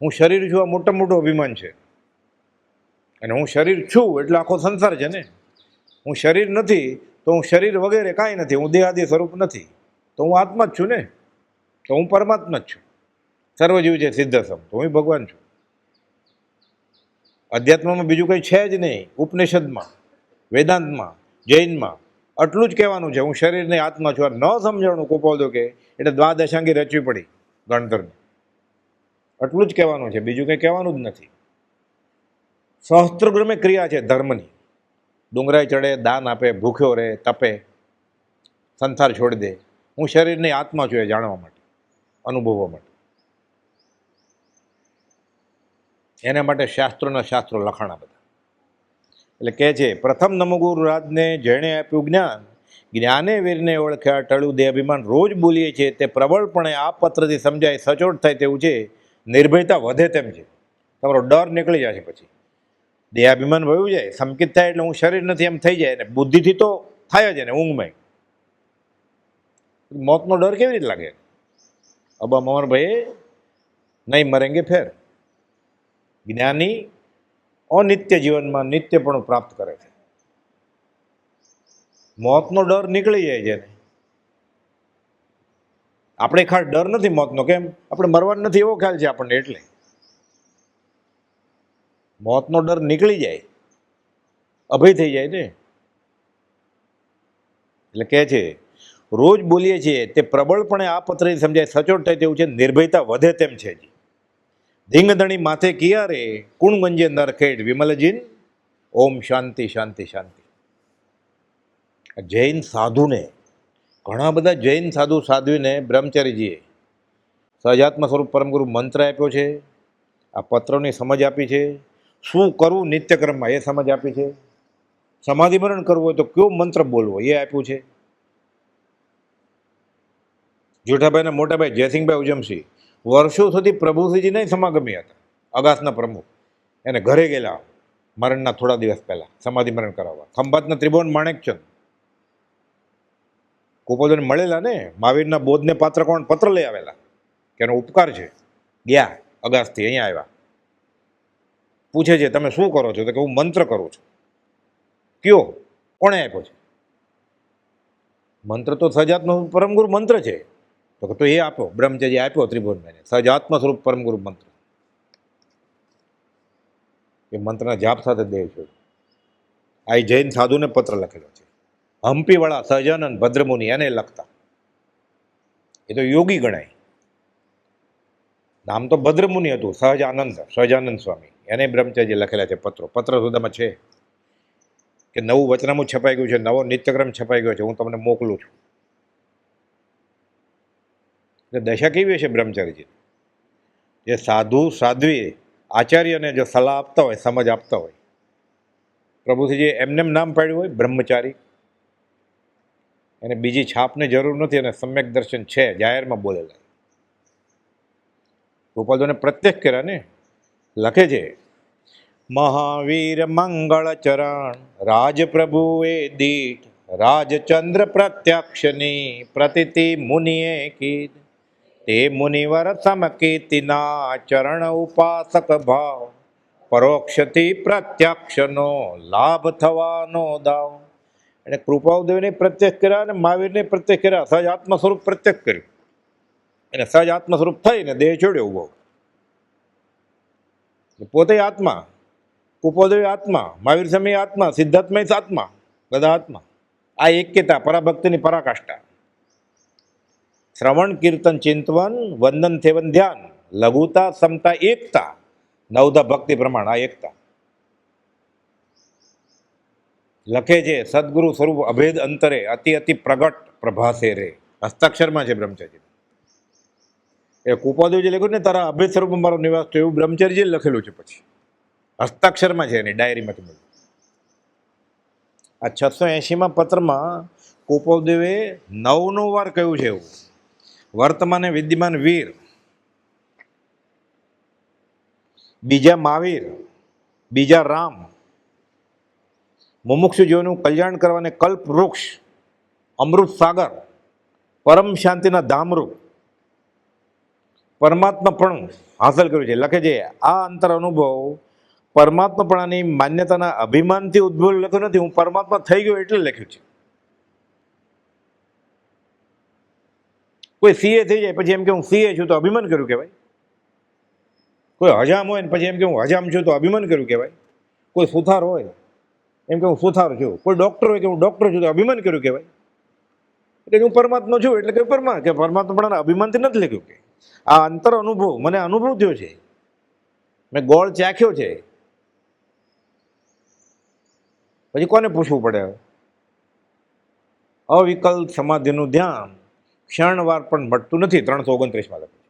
હું શરીર છું, આ મોટું મોટું અભિમાન છે. અને હું શરીર છું એટલે આખો સંસાર છે ને. હું શરીર નથી તો હું શરીર વગેરે કાંઈ નથી, હું દેહાદી સ્વરૂપ નથી, તો હું આત્મા જ છું ને, તો હું પરમાત્મા જ છું. સર્વજીવ છે સિદ્ધસમ, તો હું ભગવાન છું. અધ્યાત્મમાં બીજું કંઈ છે જ નહીં. ઉપનિષદમાં, વેદાંતમાં, જૈનમાં આટલું જ કહેવાનું છે, હું શરીરની આત્મા છું. ન સમજાણું કોપોદો કે એટલે દ્વાદશાંગી રચવી પડી ગણધરની. આટલું જ કહેવાનું છે, બીજું કંઈ કહેવાનું જ નથી. સહસ્ત્રગ્રમે ક્રિયા છે ધર્મની. ડુંગરાઈ ચડે, દાન આપે, ભૂખ્યો રહે, તપે, સંસાર છોડી દે. હું શરીરની આત્મા છું એ જાણવા માટે, અનુભવવા માટે. એના માટે શાસ્ત્રો લખાણા બધા. એટલે કહે છે પ્રથમ નમો ગુરુ રાજને જેણે આપ્યું જ્ઞાન, જ્ઞાને વીરને ઓળખ્યા ટળ્યું દેહ અભિમાન. રોજ બોલીએ છીએ તે પ્રબળપણે આ પત્રથી સમજાય સચોટ થાય તેવું છે. નિર્ભયતા વધે તેમ છે. તમારો ડર નીકળી જાય છે. પછી દેહાભિમાન વયું જાય, સંકિત થાય એટલે હું શરીર નથી એમ થઈ જાય. ને બુદ્ધિથી તો થાય જ ને ઊંઘમાં. મોતનો ડર કેવી રીતે લાગે? અબ અમર ભાઈ નહીં મરેંગે ફેર. જ્ઞાની અનિત્ય જીવનમાં નિત્યપણું પ્રાપ્ત કરે છે. મોતનો ડર નીકળી જાય છે ને. આપણે ખાસ ડર નથી મોતનો. કેમ? આપણે મરવાનું નથી એવો ખ્યાલ છે આપણને. એટલે મોતનો ડર નીકળી જાય, અભય થઈ જાય ને. એટલે કહે છે રોજ બોલીએ છીએ તે પ્રબળપણે આ પત્રથી સમજાય સચોટ થાય તેવું છે. નિર્ભયતા વધે તેમ છે. ધીંગધણી માથે કિયારે કુણ ગંજે નરખેડ વિમલજીન ઓમ શાંતિ શાંતિ શાંતિ. જૈન સાધુને, ઘણા બધા જૈન સાધુ સાધ્વીને બ્રહ્મચારીજીએ સહજાત્મ સ્વરૂપ પરમગુરુ મંત્ર આપ્યો છે, આ પત્રોની સમજ આપી છે, શું કરવું નિત્યક્રમમાં એ સમજ આપી છે, સમાધિમરણ કરવું હોય તો કયો મંત્ર બોલવો એ આપ્યું છે. જેઠાભાઈના મોટાભાઈ જયસિંહભાઈ ઉજમસિંહ વર્ષો સુધી પ્રભુશ્રીજીના સમાગમી હતા, અગાસના પ્રમુખ. એને ઘરે ગયેલા મરણના થોડા દિવસ પહેલા સમાધિમરણ કરાવવા. ખંભાતના ત્રિભુવન માણેકચંદ કુપોદને મળેલા ને, મહાવીરના બોધને પાત્ર કોણ પત્ર લઈ આવેલા કે એનો ઉપકાર છે. ગયા અગાસથી અહીંયા આવ્યા, પૂછે છે તમે શું કરો છો? તો કે હું મંત્ર કરું છું. કયો? કોણે આપ્યો છે? મંત્ર તો સહજાત્મ પરમગુરુ મંત્ર છે. તો એ આપો. બ્રહ્મચર્ય આપ્યો ત્રિભુવનભાઈને સહજાત્મ સ્વરૂપ પરમગુરુ મંત્ર. એ મંત્રના જાપ સાથે દેહ છોડ્યો. આ જૈન સાધુને પત્ર લખેલો છે. હમ્પીવાળા સહજાનંદ ભદ્રમુનિ એને લખતા, એ તો યોગી ગણાય. નામ તો ભદ્રમુનિ હતું, સહજાનંદ સ્વામી. એને બ્રહ્મચર્ય લખેલા છે પત્રો. પત્ર સુધામાં છે કે નવું વચનામું છપાઈ ગયું છે, નવો નિત્યક્રમ છપાઈ ગયો છે, હું તમને મોકલું છું. એટલે દશા કેવી હશે બ્રહ્મચારીજી? જે સાધુ સાધ્વી આચાર્યને જો સલાહ આપતા હોય, સમજ આપતા હોય, પ્રભુશ્રીજીએ એમને નામ પાડ્યું હોય બ્રહ્મચારી, એને બીજી છાપની જરૂર નથી, અને સમ્યક દર્શન છે, જાહેરમાં બોલેલા. ગોપાલદોને પ્રત્યક્ષ કર્યા ને, લખે છે મહાવીર મંગળ ચરણ રાજપ્રભુએ દીઠ રાજચંદ્ર પ્રત્યક્ષની પ્રતિતિ મુનિએ કીધ તે મુનિવર સમકીર્તિના ચરણ ઉપાસક ભાવ પરોક્ષથી પ્રત્યક્ષનો લાભ થવાનો દાવ. એટલે કૃપાદેવને પ્રત્યક્ષ કર્યા અને મહાવીરને પ્રત્યક્ષ કર્યા, સહજ આત્મ સ્વરૂપ પ્રત્યક્ષ કર્યું. એને સહજ આત્મ સ્વરૂપ થઈને દેહ છોડ્યો ઉભો. પોતે આત્મા, કુપોદેવી આત્મા, મહાવીર સ્વામી આત્મા, સિદ્ધાત્મા આત્મા, બધા આત્મા. આ એક્યતા પરાભક્તિની પરાકાષ્ઠા. શ્રવણ કીર્તન ચિંતવન વંદન સેવન ધ્યાન લઘુતા સમતા એકતા નવધા ભક્તિ પ્રમાણ, આ એકતા. લખે છે સદગુરુ સ્વરૂપ અભેદ અંતરે અતિ અતિ પ્રગટ પ્રભાસે રે. હસ્તાક્ષરમાં છે બ્રહ્મચર્ય. એ કુપાદેવજી લખ્યું ને તારા અભેદ સ્વરૂપમાં મારો નિવાસ થયો, એવું બ્રહ્મચર્યજી લખેલું છે. પછી હસ્તાક્ષરમાં છે એની ડાયરીમાંથી મળ્યું. આ 680માં પત્રમાં કુપાદેવે 9 વાર કહ્યું છે એવું, વર્તમાને વિદ્યમાન વીર, બીજા મહાવીર, બીજા રામ, મુમુક્ષુ જીવનું કલ્યાણ કરવાને કલ્પ વૃક્ષ, અમૃત સાગર, પરમ શાંતિના ધામરૂપ પરમાત્માપણું હાંસલ કર્યું છે. લખે છે આ અંતર અનુભવ પરમાત્માપણાની માન્યતાના અભિમાનથી ઉદ્ભવ લખ્યું નથી, હું પરમાત્મા થઈ ગયો એટલે લખ્યું છે. કોઈ સીએ થઈ જાય પછી એમ કે હું સીએ છું તો અભિમાન કર્યું કહેવાય. કોઈ હજામ હોય ને પછી એમ કે હું હજામ છું તો અભિમાન કર્યું કહેવાય. કોઈ સુથાર હોય એમ કે હું સુથાર છું, કોઈ ડૉક્ટર હોય કે હું ડૉક્ટર છું તો અભિમાન કર્યું કહેવાય. એટલે હું પરમાત્મા છું એટલે કે પરમાત્માના અભિમાનથી નથી લખ્યું. કે આ અંતર અનુભવ મને અનુભવ થયો છે, મેં ગોળ ચાખ્યો છે. પછી કોને પૂછવું પડે? અવિકલ્પ સમાધિનું ધ્યાન ક્ષણવાર પણ મળતું નથી. 329માં લખ્યું છે.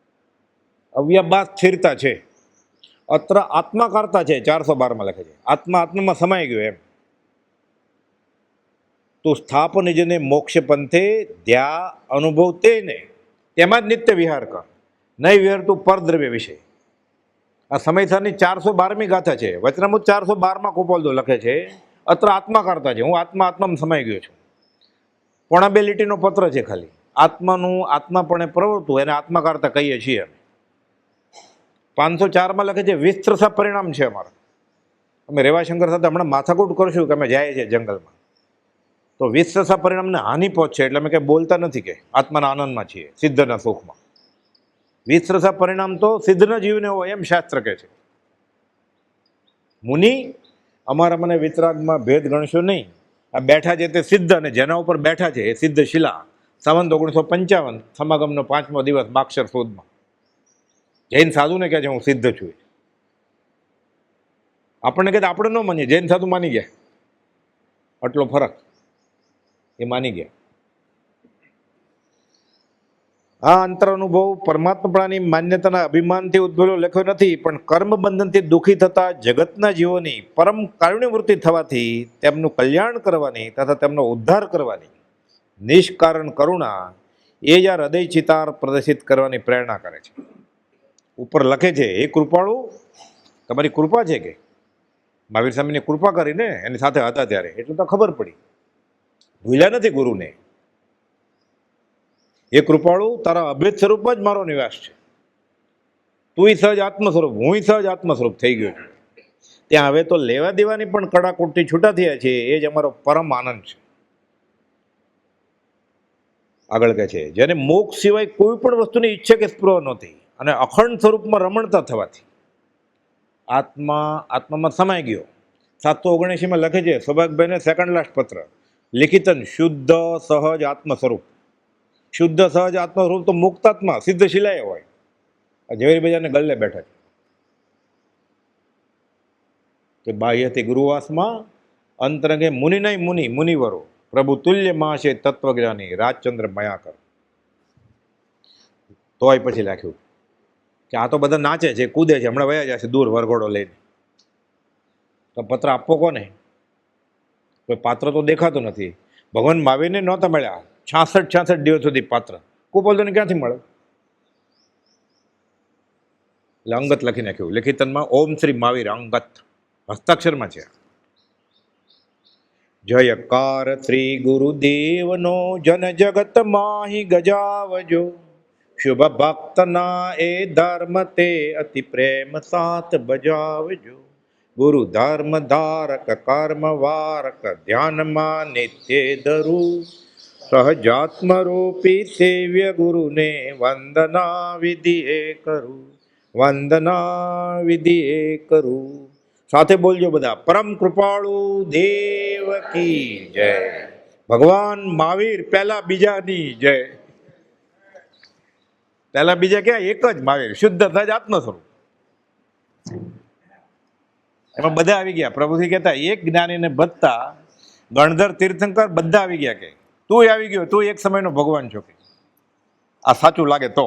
અવ્યાબાદ સ્થિરતા છે, અત્ર આત્માકારતા છે. 412માં લખે છે આત્મા આત્મામાં સમાઈ ગયો એમ. તો સ્થાપ નિજને મોક્ષ પંથે ધ્યા અનુભવ તેને તેમાં જ નિત્ય વિહાર કર, નહીં વિહાર તું પરદ્રવ્ય વિશે. આ સમયસારની 412મી ગાથા છે. વચનામૃત 412માં કુપાલદો લખે છે અત્ર આત્માકારતા છે, હું આત્મામાં સમાઈ ગયો છું. 1.2 લીટીનો પત્ર છે ખાલી. આત્માનું આત્માપણે પ્રવર્તું એને આત્માકારતા કહીએ છીએ. 504માં લખે છે વિસ્તૃષા પરિણામ છે અમારા. અમે રેવાશંકર સાથે હમણાં માથાકૂટ કરશું કે અમે જાય છે જંગલમાં, તો વિસ્તૃષા પરિણામને હાનિ પહોંચશે એટલે અમે કંઈ બોલતા નથી કે આત્માના આનંદમાં છીએ, સિદ્ધના સુખમાં. વિસ્તૃષા પરિણામ તો સિદ્ધના જીવને હોય એમ શાસ્ત્ર કહે છે. મુનિ અમારા મને વિતરાગમાં ભેદ ગણશો નહીં. આ બેઠા છે તે સિદ્ધ, અને જેના ઉપર બેઠા છે એ સિદ્ધ શિલા. સંવત 1955 સમાગમનો 5મો દિવસ માક્ષર સુદમાં. જૈન સાધુને કહે છે હું સિદ્ધ છું. આપણને કહેતા આપણે ન માનીએ, જૈન સાધુ માની ગયા, આટલો ફરક એ માની ગયા. આ અંતર અનુભવ પરમાત્માની માન્યતાના અભિમાનથી ઉદ્ભવેલો લખ્યો નથી, પણ કર્મ બંધનથી દુઃખી થતા જગતના જીવોની પરમ કારુણ્યવૃત્તિ થવાથી તેમનું કલ્યાણ કરવાની તથા તેમનો ઉદ્ધાર કરવાની નિષ્કારણ કરુણા એ જ આ હૃદય ચિતાર પ્રદર્શિત કરવાની પ્રેરણા કરે છે. ઉપર લખે છે, એ કૃપાળુ તમારી કૃપા છે કે મહાવીર સ્વામીની કૃપા કરીને એની સાથે હતા ત્યારે એટલું તો ખબર પડી, ભૂલ્યા નથી ગુરુને. એ કૃપાળુ તારા અભેદ સ્વરૂપમાં જ મારો નિવાસ છે, તું સહજ આત્મ સ્વરૂપ, હું સહજ આત્મ સ્વરૂપ થઈ ગયો છું. ત્યાં હવે તો લેવા દેવાની પણ કડાકોટથી છૂટા થયા છે, એ જ અમારો પરમ આનંદ છે. આગળ કહે છે, જેને મોક્ષ સિવાય કોઈ પણ વસ્તુની ઈચ્છા કે સ્પૃહ નહોતી અને અખંડ સ્વરૂપમાં રમણતા થવાથી આત્મામાં સમાઈ ગયો. 779 લખે છે સૌભાગભાઈને સેકન્ડ લાસ્ટ પત્ર લિખિતન શુદ્ધ સહજ આત્મ સ્વરૂપ. શુદ્ધ સહજ આત્મ સ્વરૂપ તો મુક્તાત્મા સિદ્ધ શિલાએ હોય, ઝવેરી બજારને ગલ્લે બેઠા છે કે બાહ્યથી ગુરુવાસમાં અંતરંગે મુનિ નહીં મુનિ મુનિવરો પ્રભુ તુલ્ય માશે તત્વજ્ઞાની રાજચંદ્ર મયાકર. તોય પછી લખ્યું કે આ તો બધા નાચે છે, કૂદે છે, હમણાં વયા જશે દૂર વરઘોડો લઈને. તો પત્ર આપવો કોને? કોઈ પાત્ર તો દેખાતું નથી. ભગવાન મહાવીરને નહોતા મળ્યા 66 દિવસ સુધી પાત્ર. કુપોલને ક્યાંથી મળે? એટલે અંગત લખી નાખ્યું લિખિતનમાં, ઓમ શ્રી મહાવીર અંગત હસ્તાક્ષરમાં છે. જયકાર શ્રી ગુરુદેવનો જન જગત માહી ગજાવજો, શુભ ભક્તના એ ધર્મ તે અતિ પ્રેમ સાથ બજાવજો. ગુરુ ધર્મ ધારક કર્મ વારક ધ્યાનમાં નિત્ય ધરું, સહજાત્મ રૂપી સેવ્ય ગુરુને વંદના વિધિ એ કરું, વંદના વિધિ એ કરું. સાથે બોલજો બધા, પરમ કૃપાળુ દેવ કી જય. ભગવાન મહાવીર પહેલા બીજાની જય. પહેલા બીજા ક્યાં? એક જ મહાવીર, શુદ્ધ સહજ આત્મ સ્વરૂપ. એમાં બધા આવી ગયા. પ્રભુજી કહેતા એક જ્ઞાનીને બધતા ગણધર તીર્થંકર બધા આવી ગયા કે તું આવી ગયો, તું એક સમયનો ભગવાન છો કે આ સાચું લાગે તો.